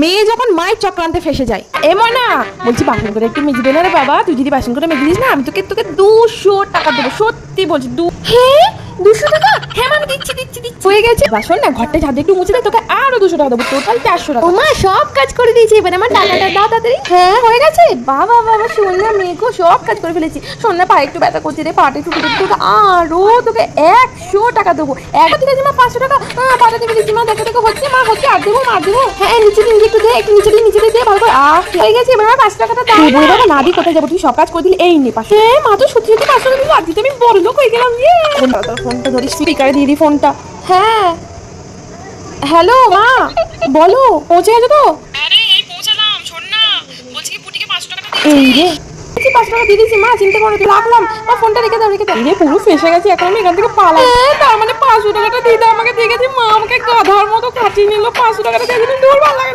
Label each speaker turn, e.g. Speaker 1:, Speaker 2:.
Speaker 1: মেয়ে যখন মায়ের চক্রান্তে ফেসে যায়। এ মনা, বলছি বাসন করে একটু মেজে দে না রে বাবা। তুই যদি বাসন করে মেজে দিস না, আমি তোকে 200 টাকা দেবো। সত্যি বলছি। হ্যাঁ 200 টাকা? হ্যাঁ আমি দিচ্ছি। হয়ে গেছে। বাসন না, ঘরটা ঝাড় দিয়ে একটু মুছে দে, তোকে আরো 200 টাকা দেবো। টোটাল 400 টাকা।
Speaker 2: ওমা সব কাজ করে দিয়েছি, এবার আমার টাকাটা দাও তাড়াতাড়ি।
Speaker 1: হ্যাঁ হয়ে গেছে। বাবা সোনা মেয়ে গো, সব কাজ করে ফেলেছি। সোনা পায়ে একটু ব্যথা করছে রে, পাটা একটু তোকে আরো 100 টাকা দেবো। ঠিক আছে মা, 500 টাকা পাঠাতে পেরেছি মা। দেখো হচ্ছে মা, হচ্ছে। আর দেবো। হ্যাঁ নিচে দিয়ে একটু দে, একটু নিচে দিয়ে ভালো করে। হয়ে গেছে। এবার আমার 500 টাকাটা দাও। বই বাবা না দিয়ে কোথায় যাবো? তুই সব কাজ করে দিলি, এই নে 500। হ্যাঁ মা তো সত্যি 500 টাকা দিল। আজকে আমি বড় লোক হয়ে গেলাম। তোর ফোনটা ধরিস, স্পিকারে দিয়ে দি ফোনটা। হ্যাঁ হ্যালো মা, বলো পৌঁছে গেছো তো?
Speaker 3: আরে এই পৌঁছালাম। শোন না, বলছি কি পুটিকে 500 টাকা
Speaker 1: এই রে 500 টাকা দিয়ে দিয়েছি মা, চিন্তা করো। রাখলাম মা, ফোনটা রেখে দাও। এই রে পুরো ফেসে গেছে, এখন আমি এখান থেকে পালাই। তার মানে 500 টাকাটা দিদা আমাকে দিয়ে গেছে। মা আমাকে গাধার মতো কাটিয়ে নিল। 500 টাকাটা দিয়ে দিল। দূর ভালো লাগে।